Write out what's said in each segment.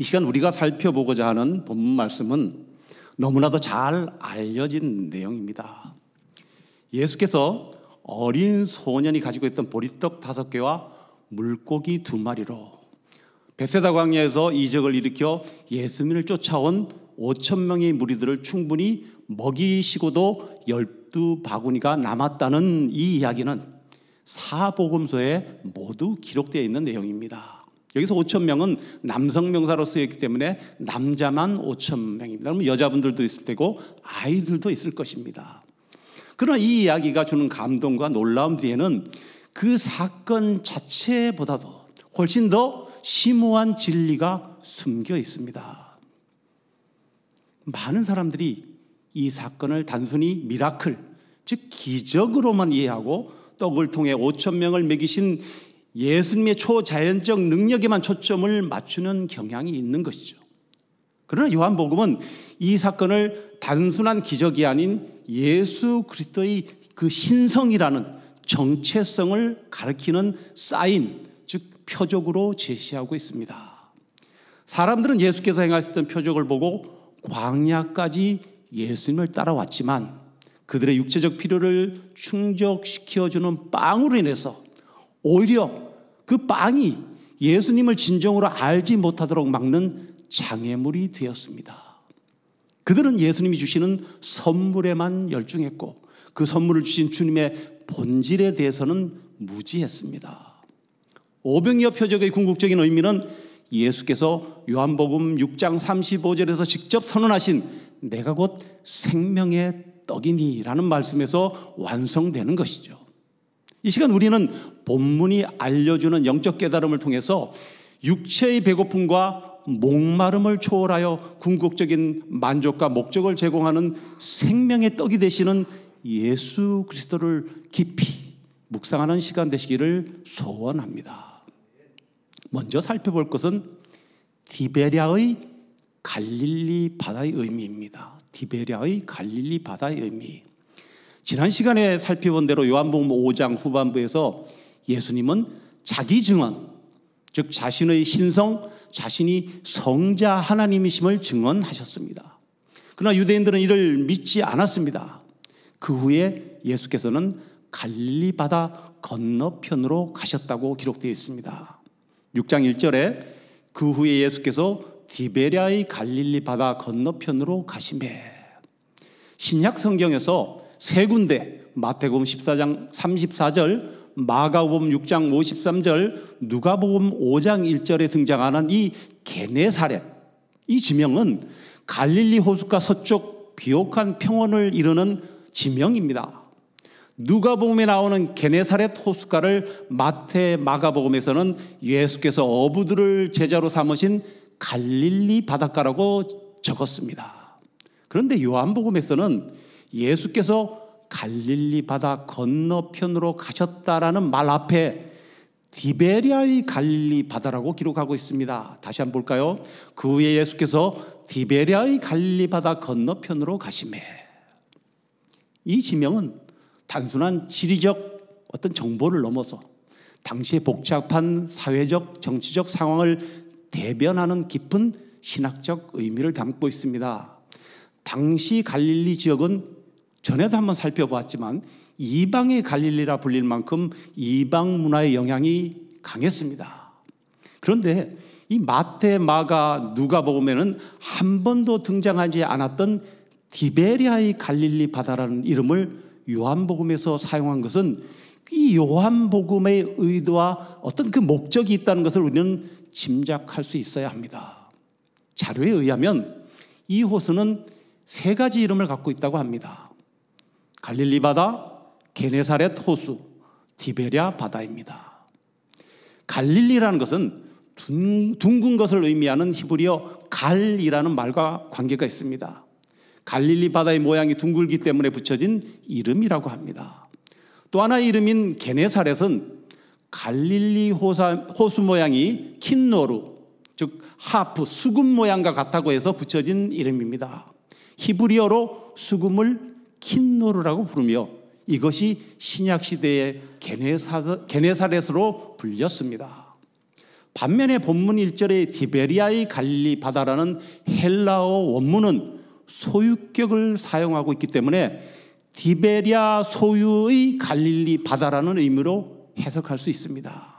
이 시간 우리가 살펴보고자 하는 본문 말씀은 너무나도 잘 알려진 내용입니다. 예수께서 어린 소년이 가지고 있던 보리떡 5개와 물고기 2마리로 벳세다 광야에서 이적을 일으켜 예수님을 쫓아온 5,000명의 무리들을 충분히 먹이시고도 12바구니가 남았다는 이 이야기는 사복음서에 모두 기록되어 있는 내용입니다. 여기서 5,000명은 남성 명사로 쓰였기 때문에 남자만 5,000명입니다. 그러면 여자분들도 있을 테고 아이들도 있을 것입니다. 그러나 이 이야기가 주는 감동과 놀라움 뒤에는 그 사건 자체보다도 훨씬 더 심오한 진리가 숨겨 있습니다. 많은 사람들이 이 사건을 단순히 미라클, 즉 기적으로만 이해하고 떡을 통해 5,000명을 먹이신 예수님의 초자연적 능력에만 초점을 맞추는 경향이 있는 것이죠. 그러나 요한복음은 이 사건을 단순한 기적이 아닌 예수 그리스도의 그 신성이라는 정체성을 가리키는 사인, 즉 표적으로 제시하고 있습니다. 사람들은 예수께서 행하셨던 표적을 보고 광야까지 예수님을 따라왔지만 그들의 육체적 필요를 충족시켜주는 빵으로 인해서 오히려 그 빵이 예수님을 진정으로 알지 못하도록 막는 장애물이 되었습니다. 그들은 예수님이 주시는 선물에만 열중했고 그 선물을 주신 주님의 본질에 대해서는 무지했습니다. 오병이어 표적의 궁극적인 의미는 예수께서 요한복음 6장 35절에서 직접 선언하신 내가 곧 생명의 떡이니 라는 말씀에서 완성되는 것이죠. 이 시간 우리는 본문이 알려주는 영적 깨달음을 통해서 육체의 배고픔과 목마름을 초월하여 궁극적인 만족과 목적을 제공하는 생명의 떡이 되시는 예수 그리스도를 깊이 묵상하는 시간 되시기를 소원합니다. 먼저 살펴볼 것은 디베랴의 갈릴리 바다의 의미입니다. 디베랴의 갈릴리 바다의 의미. 지난 시간에 살펴본 대로 요한복음 5장 후반부에서 예수님은 자기 증언, 즉 자신의 신성, 자신이 성자 하나님이심을 증언하셨습니다. 그러나 유대인들은 이를 믿지 않았습니다. 그 후에 예수께서는 갈릴리 바다 건너편으로 가셨다고 기록되어 있습니다. 6장 1절에 그 후에 예수께서 디베랴의 갈릴리 바다 건너편으로 가시매. 신약 성경에서 세 군데 마태복음 14장 34절, 마가복음 6장 53절, 누가복음 5장 1절에 등장하는 이 게네사렛, 이 지명은 갈릴리 호숫가 서쪽 비옥한 평원을 이루는 지명입니다. 누가복음에 나오는 게네사렛 호숫가를 마태, 마가복음에서는 예수께서 어부들을 제자로 삼으신 갈릴리 바닷가라고 적었습니다. 그런데 요한복음에서는 예수께서 갈릴리 바다 건너편으로 가셨다라는 말 앞에 디베랴의 갈릴리 바다라고 기록하고 있습니다. 다시 한번 볼까요? 그 후에 예수께서 디베랴의 갈릴리 바다 건너편으로 가시매. 이 지명은 단순한 지리적 어떤 정보를 넘어서 당시의 복잡한 사회적, 정치적 상황을 대변하는 깊은 신학적 의미를 담고 있습니다. 당시 갈릴리 지역은 전에도 한번 살펴보았지만 이방의 갈릴리라 불릴 만큼 이방 문화의 영향이 강했습니다. 그런데 이 마태, 마가, 누가복음에는 한 번도 등장하지 않았던 디베랴의 갈릴리 바다라는 이름을 요한복음에서 사용한 것은 이 요한복음의 의도와 어떤 그 목적이 있다는 것을 우리는 짐작할 수 있어야 합니다. 자료에 의하면 이 호수는 3가지 이름을 갖고 있다고 합니다. 갈릴리 바다, 게네사렛 호수, 디베랴 바다입니다. 갈릴리라는 것은 둥근 것을 의미하는 히브리어 갈이라는 말과 관계가 있습니다. 갈릴리 바다의 모양이 둥글기 때문에 붙여진 이름이라고 합니다. 또 하나의 이름인 게네사렛은 갈릴리 호수 모양이 킨노루, 즉 하프, 수금 모양과 같다고 해서 붙여진 이름입니다. 히브리어로 수금을 킨노르라고 부르며 이것이 신약시대의 게네사렛으로 불렸습니다. 반면에 본문 1절의 디베리아의 갈릴리 바다라는 헬라어 원문은 소유격을 사용하고 있기 때문에 디베리아 소유의 갈릴리 바다라는 의미로 해석할 수 있습니다.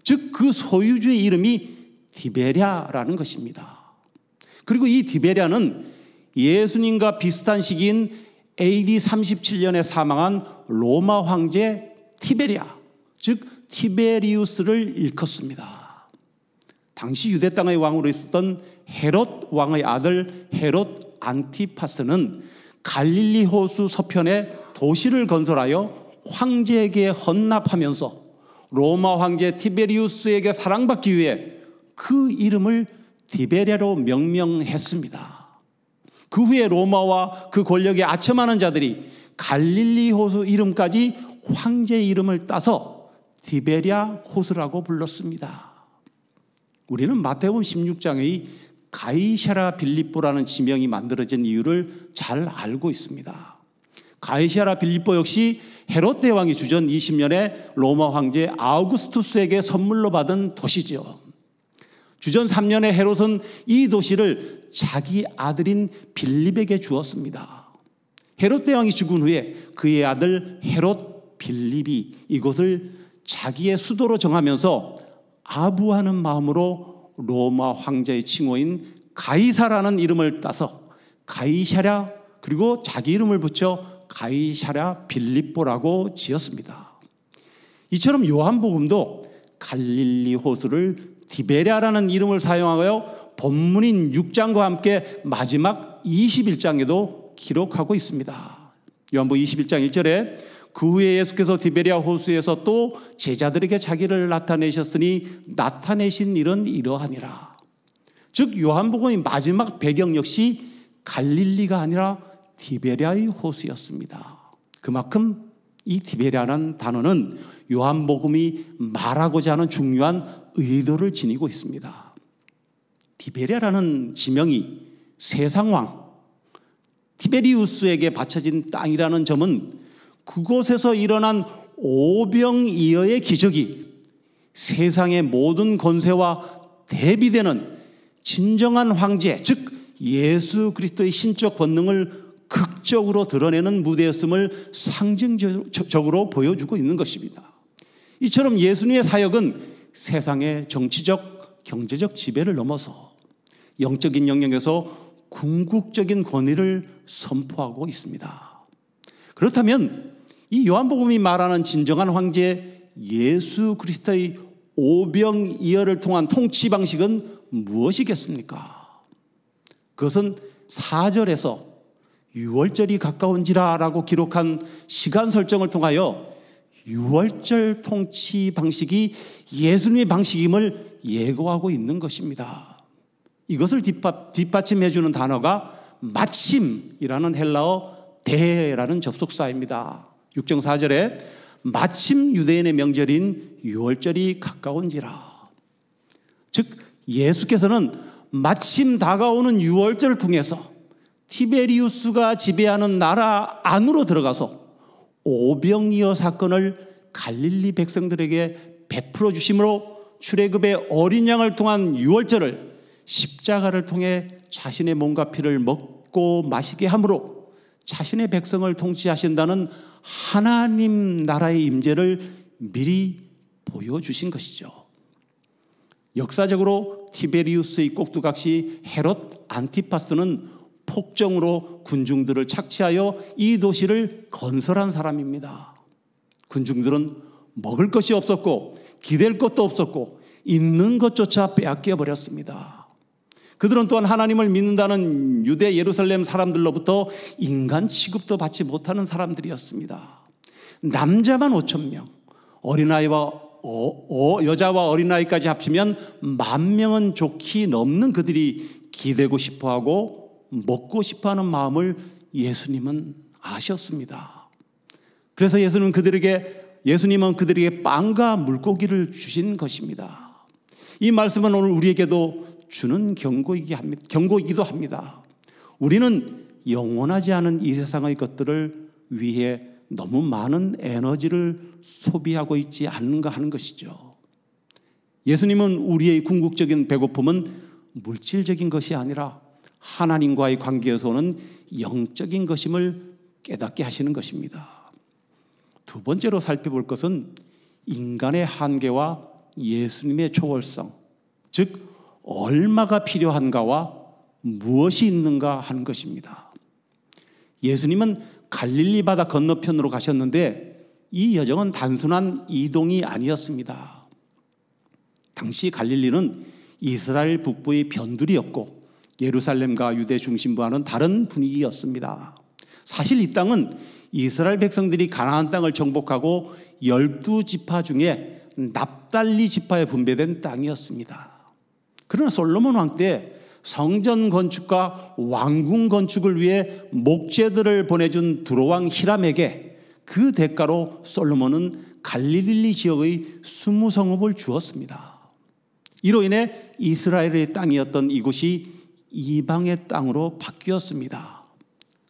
즉 그 소유주의 이름이 디베랴라는 것입니다. 그리고 이 디베랴는 예수님과 비슷한 시기인 AD 37년에 사망한 로마 황제 티베리아, 즉 티베리우스를 일컫습니다. 당시 유대 땅의 왕으로 있었던 헤롯 왕의 아들 헤롯 안티파스는 갈릴리 호수 서편에 도시를 건설하여 황제에게 헌납하면서 로마 황제 티베리우스에게 사랑받기 위해 그 이름을 디베랴로 명명했습니다. 그 후에 로마와 그 권력에 아첨하는 자들이 갈릴리 호수 이름까지 황제 이름을 따서 디베랴 호수라고 불렀습니다. 우리는 마태복음 16장의 가이사랴 빌립보라는 지명이 만들어진 이유를 잘 알고 있습니다. 가이사랴 빌립보 역시 헤롯 대왕이 주전 20년에 로마 황제 아우구스투스에게 선물로 받은 도시죠. 주전 3년에 헤롯은 이 도시를 자기 아들인 빌립에게 주었습니다. 헤롯 대왕이 죽은 후에 그의 아들 헤롯 빌립이 이곳을 자기의 수도로 정하면서 아부하는 마음으로 로마 황제의 칭호인 가이사라는 이름을 따서 가이사랴, 그리고 자기 이름을 붙여 가이사랴 빌립보라고 지었습니다. 이처럼 요한복음도 갈릴리 호수를 디베랴라는 이름을 사용하여 본문인 6장과 함께 마지막 21장에도 기록하고 있습니다. 요한복음 21장 1절에 그 후에 예수께서 디베랴 호수에서 또 제자들에게 자기를 나타내셨으니 나타내신 일은 이러하니라. 즉 요한복음의 마지막 배경 역시 갈릴리가 아니라 디베랴의 호수였습니다. 그만큼 이 디베랴라는 단어는 요한복음이 말하고자 하는 중요한 의도를 지니고 있습니다. 디베랴라는 지명이 세상왕 티베리우스에게 바쳐진 땅이라는 점은 그곳에서 일어난 오병이어의 기적이 세상의 모든 권세와 대비되는 진정한 황제, 즉 예수 그리스도의 신적 권능을 극적으로 드러내는 무대였음을 상징적으로 보여주고 있는 것입니다. 이처럼 예수님의 사역은 세상의 정치적, 경제적 지배를 넘어서 영적인 영역에서 궁극적인 권위를 선포하고 있습니다. 그렇다면 이 요한복음이 말하는 진정한 황제 예수 그리스도의 오병이어를 통한 통치 방식은 무엇이겠습니까? 그것은 4절에서 6월절이 가까운지라라고 기록한 시간 설정을 통하여 6월절 통치 방식이 예수님의 방식임을 예고하고 있는 것입니다. 이것을 뒷받침해 주는 단어가 마침이라는 헬라어 대라는 접속사입니다. 6장 4절에 마침 유대인의 명절인 6월절이 가까운지라. 즉 예수께서는 마침 다가오는 6월절을 통해서 티베리우스가 지배하는 나라 안으로 들어가서 오병이어 사건을 갈릴리 백성들에게 베풀어 주심으로 출애굽의 어린 양을 통한 6월절을 십자가를 통해 자신의 몸과 피를 먹고 마시게 함으로 자신의 백성을 통치하신다는 하나님 나라의 임재를 미리 보여주신 것이죠. 역사적으로 티베리우스의 꼭두각시 헤롯 안티파스는 폭정으로 군중들을 착취하여 이 도시를 건설한 사람입니다. 군중들은 먹을 것이 없었고 기댈 것도 없었고 있는 것조차 빼앗겨 버렸습니다. 그들은 또한 하나님을 믿는다는 유대 예루살렘 사람들로부터 인간 취급도 받지 못하는 사람들이었습니다. 남자만 5,000명, 어린아이와 여자와 어린아이까지 합치면 10,000명은 좋게 넘는 그들이 기대고 싶어하고 먹고 싶어하는 마음을 예수님은 아셨습니다. 그래서 예수님은 그들에게 빵과 물고기를 주신 것입니다. 이 말씀은 오늘 우리에게도 주는 경고이기도 합니다. 우리는 영원하지 않은 이 세상의 것들을 위해 너무 많은 에너지를 소비하고 있지 않는가 하는 것이죠. 예수님은 우리의 궁극적인 배고픔은 물질적인 것이 아니라 하나님과의 관계에서 오는 영적인 것임을 깨닫게 하시는 것입니다. 두 번째로 살펴볼 것은 인간의 한계와 예수님의 초월성, 즉 얼마가 필요한가와 무엇이 있는가 하는 것입니다. 예수님은 갈릴리 바다 건너편으로 가셨는데 이 여정은 단순한 이동이 아니었습니다. 당시 갈릴리는 이스라엘 북부의 변두리였고 예루살렘과 유대 중심부와는 다른 분위기였습니다. 사실 이 땅은 이스라엘 백성들이 가나안 땅을 정복하고 12지파 중에 납달리 지파에 분배된 땅이었습니다. 그러나 솔로몬 왕 때 성전 건축과 왕궁 건축을 위해 목재들을 보내준 두로왕 히람에게 그 대가로 솔로몬은 갈릴리 지역의 20성읍을 주었습니다. 이로 인해 이스라엘의 땅이었던 이곳이 이방의 땅으로 바뀌었습니다.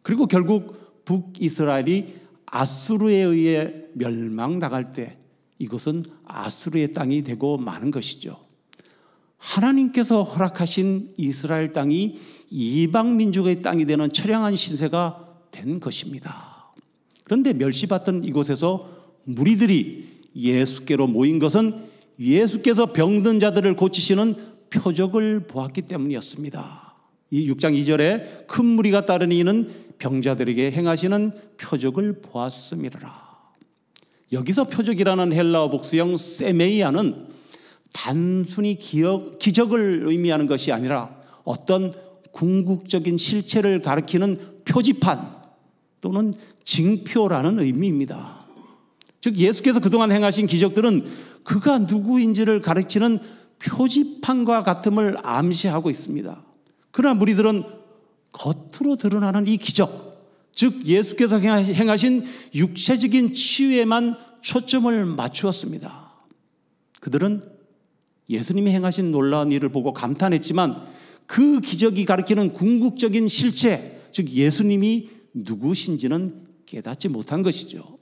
그리고 결국 북이스라엘이 아수르에 의해 멸망당할 때 이곳은 아수르의 땅이 되고 마는 것이죠. 하나님께서 허락하신 이스라엘 땅이 이방 민족의 땅이 되는 처량한 신세가 된 것입니다. 그런데 멸시받던 이곳에서 무리들이 예수께로 모인 것은 예수께서 병든 자들을 고치시는 표적을 보았기 때문이었습니다. 이 6장 2절에 큰 무리가 따르니 이는 병자들에게 행하시는 표적을 보았음이라. 여기서 표적이라는 헬라어 복수형 세메이아는 단순히 기적을 의미하는 것이 아니라 어떤 궁극적인 실체를 가리키는 표지판 또는 징표라는 의미입니다. 즉 예수께서 그동안 행하신 기적들은 그가 누구인지를 가르치는 표지판과 같음을 암시하고 있습니다. 그러나 무리들은 겉으로 드러나는 이 기적, 즉 예수께서 행하신 육체적인 치유에만 초점을 맞추었습니다. 그들은 예수님이 행하신 놀라운 일을 보고 감탄했지만 그 기적이 가리키는 궁극적인 실체, 즉 예수님이 누구신지는 깨닫지 못한 것이죠.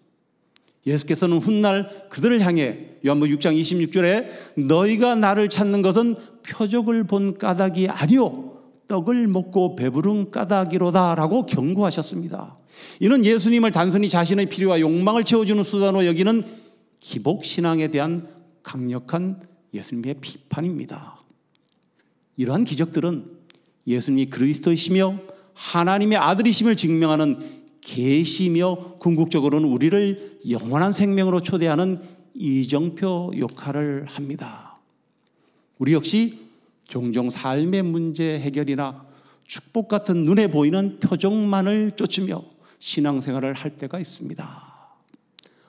예수께서는 훗날 그들을 향해 요한복음 6장 26절에 너희가 나를 찾는 것은 표적을 본 까닭이 아니요 떡을 먹고 배부른 까닭이로다 라고 경고하셨습니다. 이는 예수님을 단순히 자신의 필요와 욕망을 채워주는 수단으로 여기는 기복신앙에 대한 강력한 예수님의 비판입니다. 이러한 기적들은 예수님이 그리스도이시며 하나님의 아들이심을 증명하는 계시며 궁극적으로는 우리를 영원한 생명으로 초대하는 이정표 역할을 합니다. 우리 역시 종종 삶의 문제 해결이나 축복 같은 눈에 보이는 표적만을 쫓으며 신앙생활을 할 때가 있습니다.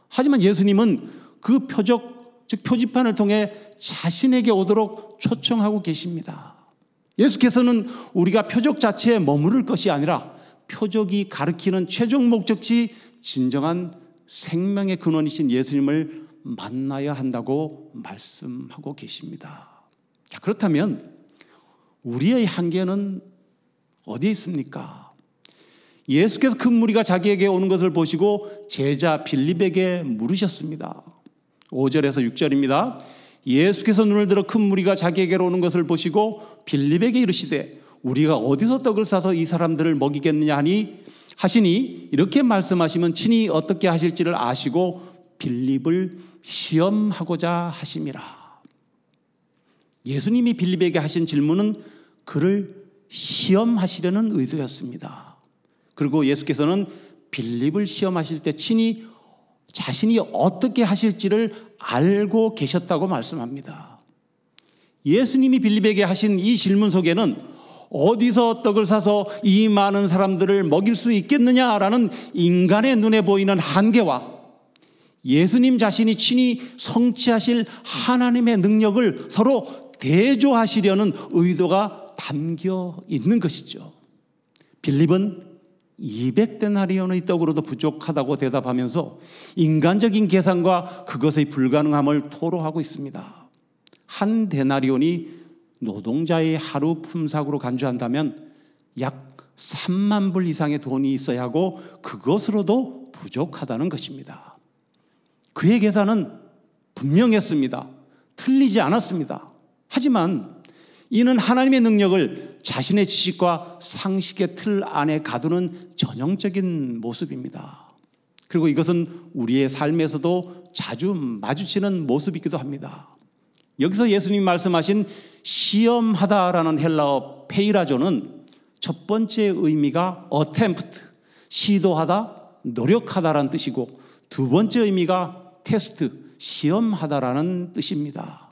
하지만 예수님은 그 표적, 즉 표지판을 통해 자신에게 오도록 초청하고 계십니다. 예수께서는 우리가 표적 자체에 머무를 것이 아니라 표적이 가리키는 최종 목적지 진정한 생명의 근원이신 예수님을 만나야 한다고 말씀하고 계십니다. 자, 그렇다면 우리의 한계는 어디에 있습니까? 예수께서 큰 무리가 자기에게 오는 것을 보시고 제자 빌립에게 물으셨습니다. 5절에서 6절입니다. 예수께서 눈을 들어 큰 무리가 자기에게로 오는 것을 보시고 빌립에게 이르시되 우리가 어디서 떡을 싸서 이 사람들을 먹이겠느냐 하시니 이렇게 말씀하시면 친히 어떻게 하실지를 아시고 빌립을 시험하고자 하심이라. 예수님이 빌립에게 하신 질문은 그를 시험하시려는 의도였습니다. 그리고 예수께서는 빌립을 시험하실 때 친히 자신이 어떻게 하실지를 알고 계셨다고 말씀합니다. 예수님이 빌립에게 하신 이 질문 속에는 어디서 떡을 사서 이 많은 사람들을 먹일 수 있겠느냐라는 인간의 눈에 보이는 한계와 예수님 자신이 친히 성취하실 하나님의 능력을 서로 대조하시려는 의도가 담겨 있는 것이죠. 빌립은 200데나리온의 떡으로도 부족하다고 대답하면서 인간적인 계산과 그것의 불가능함을 토로하고 있습니다. 한 데나리온이 노동자의 하루 품삯으로 간주한다면 약 3만 불 이상의 돈이 있어야 하고 그것으로도 부족하다는 것입니다. 그의 계산은 분명했습니다. 틀리지 않았습니다. 하지만 이는 하나님의 능력을 자신의 지식과 상식의 틀 안에 가두는 전형적인 모습입니다. 그리고 이것은 우리의 삶에서도 자주 마주치는 모습이기도 합니다. 여기서 예수님이 말씀하신 시험하다라는 헬라어 페이라조는 첫 번째 의미가 attempt, 시도하다, 노력하다라는 뜻이고 두 번째 의미가 테스트, 시험하다라는 뜻입니다.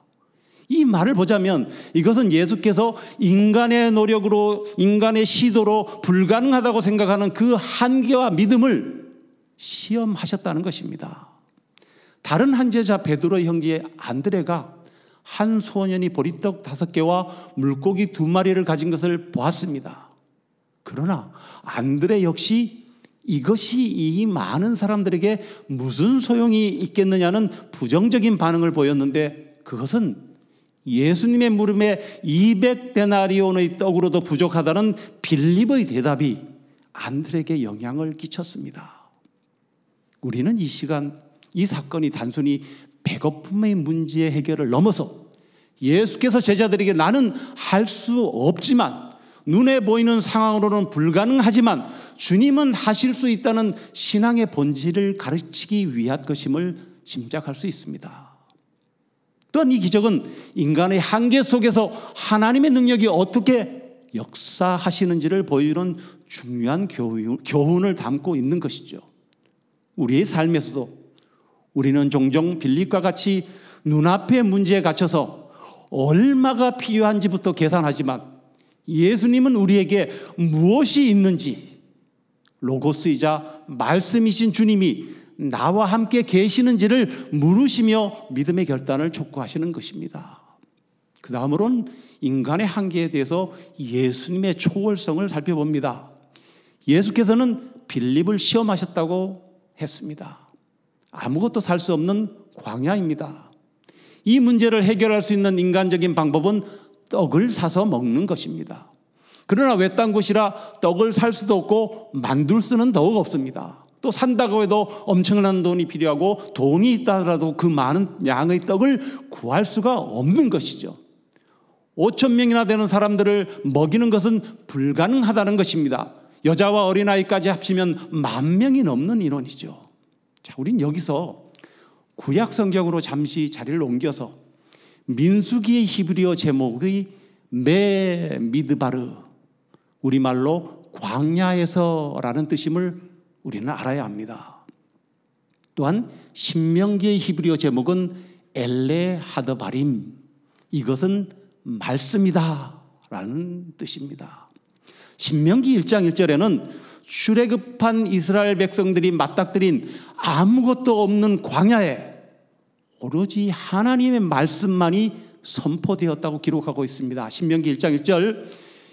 이 말을 보자면 이것은 예수께서 인간의 노력으로, 인간의 시도로 불가능하다고 생각하는 그 한계와 믿음을 시험하셨다는 것입니다. 다른 한 제자 베드로의 형제 안드레가 한 소년이 보리떡 5개와 물고기 2마리를 가진 것을 보았습니다. 그러나 안드레 역시 이것이 이 많은 사람들에게 무슨 소용이 있겠느냐는 부정적인 반응을 보였는데 그것은 예수님의 물음에 200데나리온의 떡으로도 부족하다는 빌립의 대답이 안드레에게 영향을 끼쳤습니다. 우리는 이 시간 이 사건이 단순히 배고픔의 문제의 해결을 넘어서 예수께서 제자들에게 나는 할 수 없지만 눈에 보이는 상황으로는 불가능하지만 주님은 하실 수 있다는 신앙의 본질을 가르치기 위한 것임을 짐작할 수 있습니다. 또한 이 기적은 인간의 한계 속에서 하나님의 능력이 어떻게 역사하시는지를 보여주는 중요한 교훈을 담고 있는 것이죠. 우리의 삶에서도 우리는 종종 빌립과 같이 눈앞의 문제에 갇혀서 얼마가 필요한지부터 계산하지만 예수님은 우리에게 무엇이 있는지 로고스이자 말씀이신 주님이 나와 함께 계시는지를 물으시며 믿음의 결단을 촉구하시는 것입니다. 그 다음으로는 인간의 한계에 대해서 예수님의 초월성을 살펴봅니다. 예수께서는 빌립을 시험하셨다고 했습니다. 아무것도 살 수 없는 광야입니다. 이 문제를 해결할 수 있는 인간적인 방법은 떡을 사서 먹는 것입니다. 그러나 외딴 곳이라 떡을 살 수도 없고 만들 수는 더욱 없습니다. 또 산다고 해도 엄청난 돈이 필요하고 돈이 있다 하더라도 그 많은 양의 떡을 구할 수가 없는 것이죠. 5,000명이나 되는 사람들을 먹이는 것은 불가능하다는 것입니다. 여자와 어린아이까지 합치면 10,000명이 넘는 인원이죠. 자, 우린 여기서 구약 성경으로 잠시 자리를 옮겨서 민수기의 히브리어 제목의 메 미드바르, 우리말로 광야에서라는 뜻임을 우리는 알아야 합니다. 또한 신명기의 히브리어 제목은 엘레 하드바림, 이것은 말씀이다 라는 뜻입니다. 신명기 1장 1절에는 출애굽한 이스라엘 백성들이 맞닥뜨린 아무것도 없는 광야에 오로지 하나님의 말씀만이 선포되었다고 기록하고 있습니다. 신명기 1장 1절,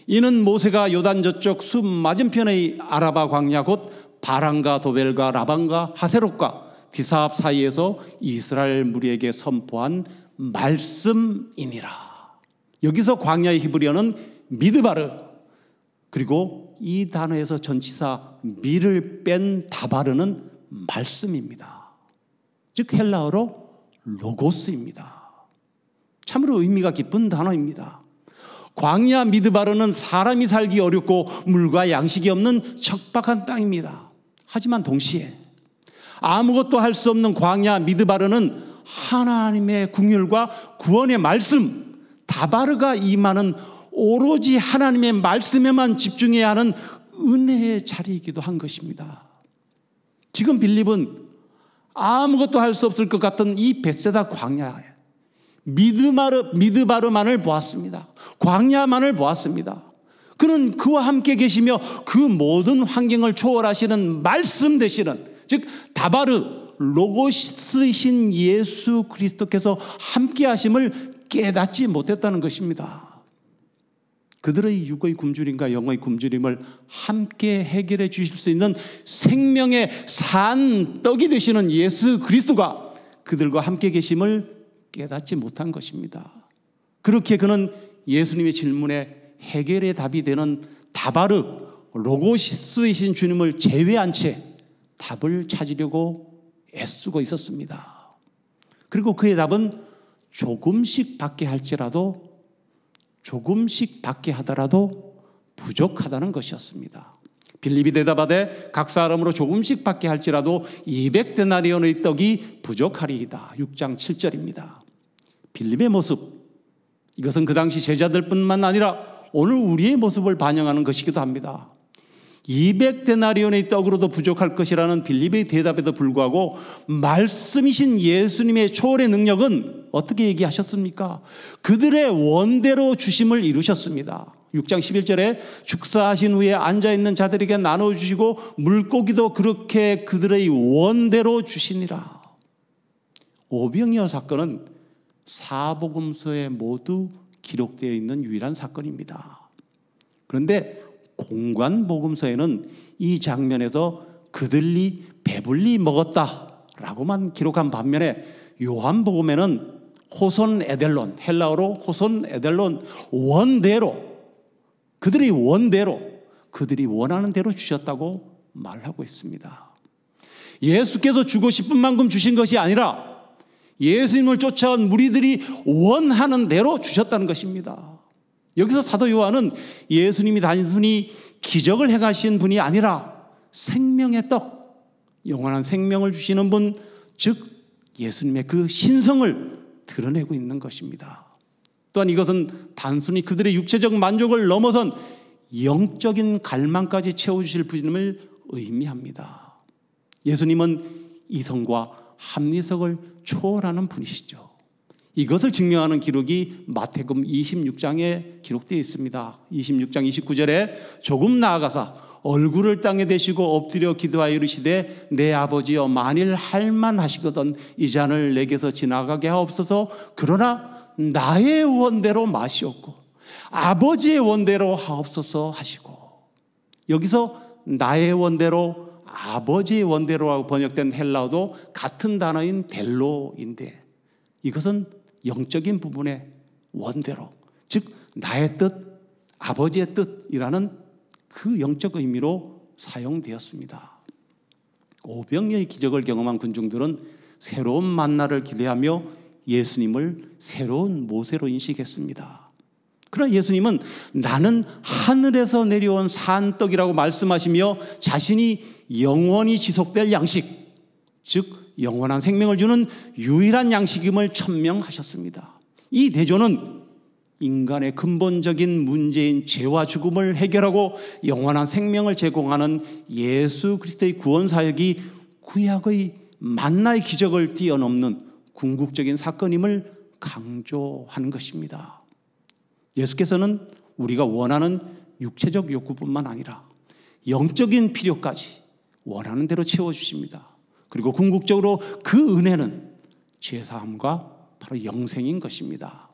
이는 모세가 요단 저쪽 숲 맞은편의 아라바 광야 곧 바란과 도벨과 라반과 하세롯과 디사압 사이에서 이스라엘 무리에게 선포한 말씀이니라. 여기서 광야의 히브리어는 미드바르, 그리고 이 단어에서 전치사 미를 뺀 다바르는 말씀입니다. 즉 헬라어로 로고스입니다. 참으로 의미가 깊은 단어입니다. 광야 미드바르는 사람이 살기 어렵고 물과 양식이 없는 척박한 땅입니다. 하지만 동시에 아무것도 할 수 없는 광야 미드바르는 하나님의 긍휼과 구원의 말씀 다바르가 임하는 오로지 하나님의 말씀에만 집중해야 하는 은혜의 자리이기도 한 것입니다. 지금 빌립은 아무것도 할 수 없을 것 같은 이 벳세다 광야에 미드바르만을 보았습니다. 광야만을 보았습니다. 그는 그와 함께 계시며 그 모든 환경을 초월하시는 말씀 되시는, 즉 다바르 로고스이신 예수 그리스도께서 함께 하심을 깨닫지 못했다는 것입니다. 그들의 육의 굶주림과 영의 굶주림을 함께 해결해 주실 수 있는 생명의 산 떡이 되시는 예수 그리스도가 그들과 함께 계심을 깨닫지 못한 것입니다. 그렇게 그는 예수님의 질문에 해결의 답이 되는 다바르 로고시스이신 주님을 제외한 채 답을 찾으려고 애쓰고 있었습니다. 그리고 그의 답은 조금씩 받게 하더라도 부족하다는 것이었습니다. 빌립이 대답하되 각 사람으로 조금씩 받게 할지라도 200데나리온의 떡이 부족하리이다. 6장 7절입니다. 빌립의 모습, 이것은 그 당시 제자들뿐만 아니라 오늘 우리의 모습을 반영하는 것이기도 합니다. 200데나리온의 떡으로도 부족할 것이라는 빌립의 대답에도 불구하고 말씀이신 예수님의 초월의 능력은 어떻게 얘기하셨습니까? 그들의 원대로 주심을 이루셨습니다. 6장 11절에 축사하신 후에 앉아있는 자들에게 나눠주시고 물고기도 그렇게 그들의 원대로 주시니라. 오병이어 사건은 사복음서에 모두 기록되어 있는 유일한 사건입니다. 그런데 공관복음서에는 이 장면에서 그들이 배불리 먹었다라고만 기록한 반면에 요한복음에는 호손에델론, 헬라어로 호손에델론, 원대로, 그들이 원하는 대로 주셨다고 말하고 있습니다. 예수께서 주고 싶은 만큼 주신 것이 아니라 예수님을 쫓아온 무리들이 원하는 대로 주셨다는 것입니다. 여기서 사도 요한은 예수님이 단순히 기적을 행하신 분이 아니라 생명의 떡, 영원한 생명을 주시는 분, 즉 예수님의 그 신성을 드러내고 있는 것입니다. 또한 이것은 단순히 그들의 육체적 만족을 넘어선 영적인 갈망까지 채워주실 분임을 의미합니다. 예수님은 이성과 합리성을 초월하는 분이시죠. 이것을 증명하는 기록이 마태복음 26장에 기록되어 있습니다. 26장 29절에 조금 나아가사 얼굴을 땅에 대시고 엎드려 기도하여 이르시되 내 아버지여 만일 할만하시거든 이 잔을 내게서 지나가게 하옵소서. 그러나 나의 원대로 마시옵고 아버지의 원대로 하옵소서 하시고, 여기서 나의 원대로 아버지의 원대로라고 번역된 헬라어도 같은 단어인 델로인데 이것은 영적인 부분의 원대로, 즉 나의 뜻, 아버지의 뜻이라는 그 영적 의미로 사용되었습니다. 오병이어의 기적을 경험한 군중들은 새로운 만나를 기대하며 예수님을 새로운 모세로 인식했습니다. 그러나 예수님은 나는 하늘에서 내려온 산떡이라고 말씀하시며 자신이 영원히 지속될 양식, 즉 영원한 생명을 주는 유일한 양식임을 천명하셨습니다. 이 대조는 인간의 근본적인 문제인 죄와 죽음을 해결하고 영원한 생명을 제공하는 예수 그리스도의 구원 사역이 구약의 만나의 기적을 뛰어넘는 궁극적인 사건임을 강조하는 것입니다. 예수께서는 우리가 원하는 육체적 욕구뿐만 아니라 영적인 필요까지 원하는 대로 채워주십니다. 그리고 궁극적으로 그 은혜는 죄사함과 바로 영생인 것입니다.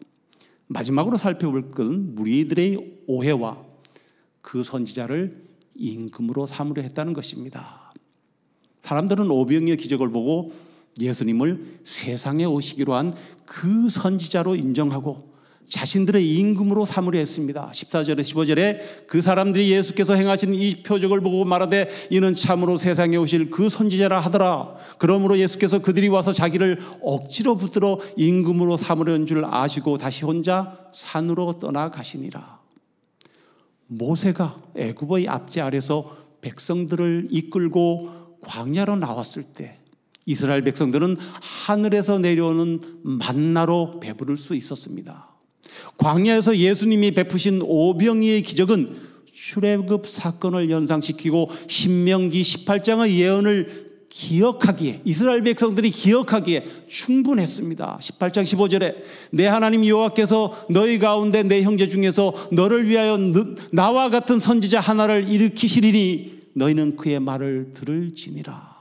마지막으로 살펴볼 것은 무리들의 오해와 그 선지자를 임금으로 삼으려 했다는 것입니다. 사람들은 오병이어 기적을 보고 예수님을 세상에 오시기로 한 그 선지자로 인정하고 자신들의 임금으로 삼으려 했습니다. 14절에 15절에 그 사람들이 예수께서 행하신 이 표적을 보고 말하되 이는 참으로 세상에 오실 그 선지자라 하더라. 그러므로 예수께서 그들이 와서 자기를 억지로 붙들어 임금으로 삼으려는 줄 아시고 다시 혼자 산으로 떠나가시니라. 모세가 애굽의 압제 아래서 백성들을 이끌고 광야로 나왔을 때 이스라엘 백성들은 하늘에서 내려오는 만나로 배부를 수 있었습니다. 광야에서 예수님이 베푸신 오병이의 기적은 출애굽 사건을 연상시키고 신명기 18장의 예언을 기억하기에, 이스라엘 백성들이 기억하기에 충분했습니다. 18장 15절에 내 하나님 여호와께서 너희 가운데 내 형제 중에서 너를 위하여 나와 같은 선지자 하나를 일으키시리니 너희는 그의 말을 들을지니라.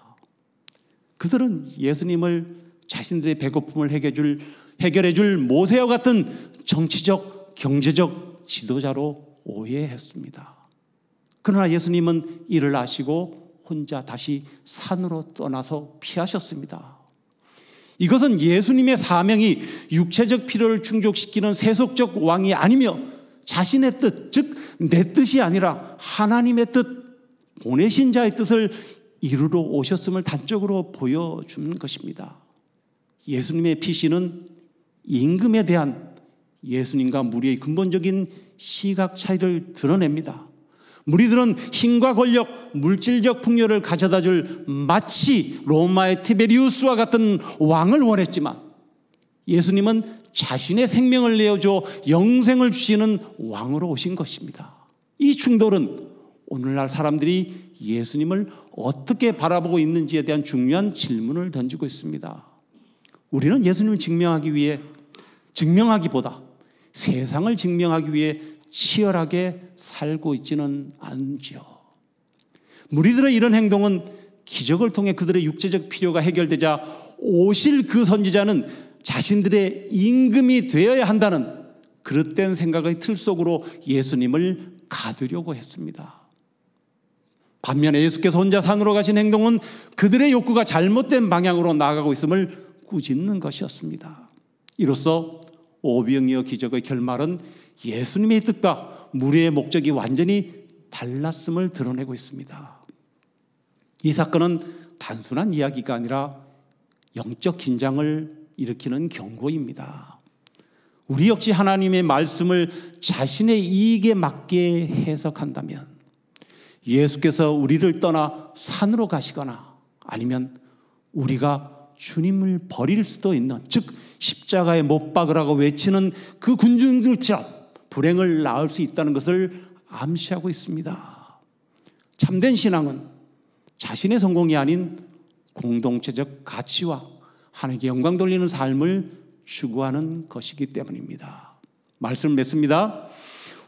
그들은 예수님을 자신들의 배고픔을 해결해 줄 모세와 같은 정치적, 경제적 지도자로 오해했습니다. 그러나 예수님은 이를 아시고 혼자 다시 산으로 떠나서 피하셨습니다. 이것은 예수님의 사명이 육체적 필요를 충족시키는 세속적 왕이 아니며 자신의 뜻, 즉 내 뜻이 아니라 하나님의 뜻, 보내신 자의 뜻을 이루러 오셨음을 단적으로 보여주는 것입니다. 예수님의 피신은 임금에 대한 예수님과 무리의 근본적인 시각 차이를 드러냅니다. 무리들은 힘과 권력, 물질적 풍요를 가져다 줄 마치 로마의 티베리우스와 같은 왕을 원했지만 예수님은 자신의 생명을 내어줘 영생을 주시는 왕으로 오신 것입니다. 이 충돌은 오늘날 사람들이 예수님을 어떻게 바라보고 있는지에 대한 중요한 질문을 던지고 있습니다. 우리는 예수님을 증명하기보다 세상을 증명하기 위해 치열하게 살고 있지는 않지요. 무리들의 이런 행동은 기적을 통해 그들의 육체적 필요가 해결되자 오실 그 선지자는 자신들의 임금이 되어야 한다는 그릇된 생각의 틀 속으로 예수님을 가두려고 했습니다. 반면에 예수께서 혼자 산으로 가신 행동은 그들의 욕구가 잘못된 방향으로 나아가고 있음을 꾸짖는 것이었습니다. 이로써 오병이어 기적의 결말은 예수님의 뜻과 무리의 목적이 완전히 달랐음을 드러내고 있습니다. 이 사건은 단순한 이야기가 아니라 영적 긴장을 일으키는 경고입니다. 우리 역시 하나님의 말씀을 자신의 이익에 맞게 해석한다면 예수께서 우리를 떠나 산으로 가시거나 아니면 우리가 주님을 버릴 수도 있는, 즉 십자가에 못 박으라고 외치는 그 군중들처럼 불행을 낳을 수 있다는 것을 암시하고 있습니다. 참된 신앙은 자신의 성공이 아닌 공동체적 가치와 하나님께 영광 돌리는 삶을 추구하는 것이기 때문입니다. 말씀을 맺습니다.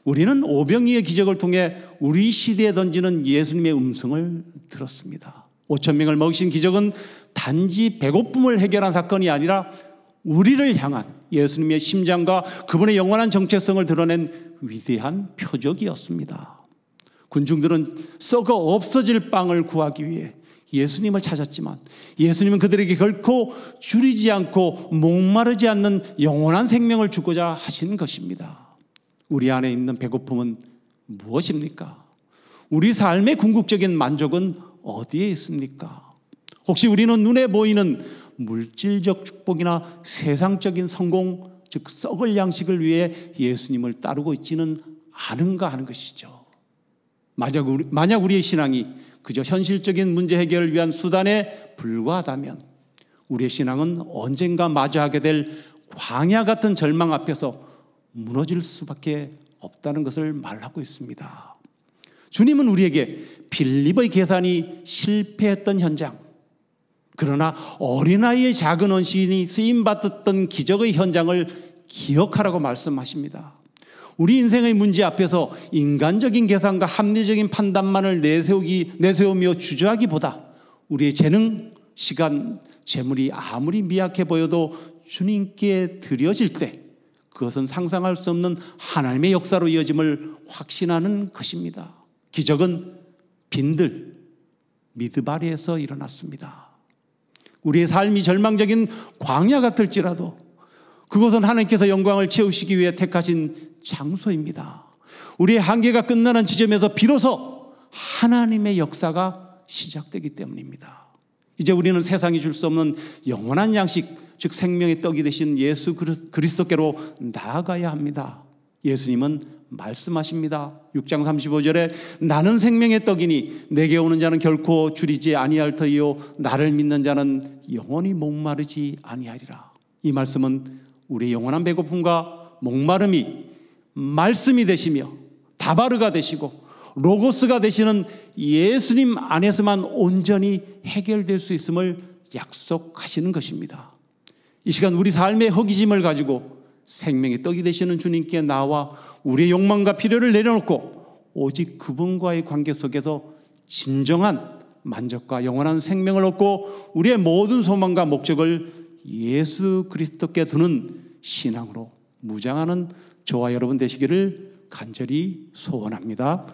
우리는 오병이의 기적을 통해 우리 시대에 던지는 예수님의 음성을 들었습니다. 5천 명을 먹이신 기적은 단지 배고픔을 해결한 사건이 아니라 우리를 향한 예수님의 심장과 그분의 영원한 정체성을 드러낸 위대한 표적이었습니다. 군중들은 썩어 없어질 빵을 구하기 위해 예수님을 찾았지만 예수님은 그들에게 결코 줄이지 않고 목마르지 않는 영원한 생명을 주고자 하신 것입니다. 우리 안에 있는 배고픔은 무엇입니까? 우리 삶의 궁극적인 만족은 어디에 있습니까? 혹시 우리는 눈에 보이는 물질적 축복이나 세상적인 성공, 즉 썩을 양식을 위해 예수님을 따르고 있지는 않은가 하는 것이죠. 만약 우리의 신앙이 그저 현실적인 문제 해결을 위한 수단에 불과하다면 우리의 신앙은 언젠가 마주하게 될 광야 같은 절망 앞에서 무너질 수밖에 없다는 것을 말하고 있습니다. 주님은 우리에게 빌립의 계산이 실패했던 현장, 그러나 어린아이의 작은 헌신이 쓰임받았던 기적의 현장을 기억하라고 말씀하십니다. 우리 인생의 문제 앞에서 인간적인 계산과 합리적인 판단만을 내세우며 주저하기보다 우리의 재능, 시간, 재물이 아무리 미약해 보여도 주님께 드려질 때 그것은 상상할 수 없는 하나님의 역사로 이어짐을 확신하는 것입니다. 기적은 빈들 미드바리에서 일어났습니다. 우리의 삶이 절망적인 광야 같을지라도 그것은 하나님께서 영광을 채우시기 위해 택하신 장소입니다. 우리의 한계가 끝나는 지점에서 비로소 하나님의 역사가 시작되기 때문입니다. 이제 우리는 세상이 줄 수 없는 영원한 양식, 즉 생명의 떡이 되신 예수 그리스도께로 나아가야 합니다. 예수님은 말씀하십니다. 6장 35절에 나는 생명의 떡이니 내게 오는 자는 결코 줄이지 아니할 터이요 나를 믿는 자는 영원히 목마르지 아니하리라. 이 말씀은 우리의 영원한 배고픔과 목마름이 말씀이 되시며 다바르가 되시고 로고스가 되시는 예수님 안에서만 온전히 해결될 수 있음을 약속하시는 것입니다. 이 시간 우리 삶의 허기짐을 가지고 생명의 떡이 되시는 주님께 나와 우리의 욕망과 필요를 내려놓고 오직 그분과의 관계 속에서 진정한 만족과 영원한 생명을 얻고 우리의 모든 소망과 목적을 예수 그리스도께 두는 신앙으로 무장하는 저와 여러분 되시기를 간절히 소원합니다.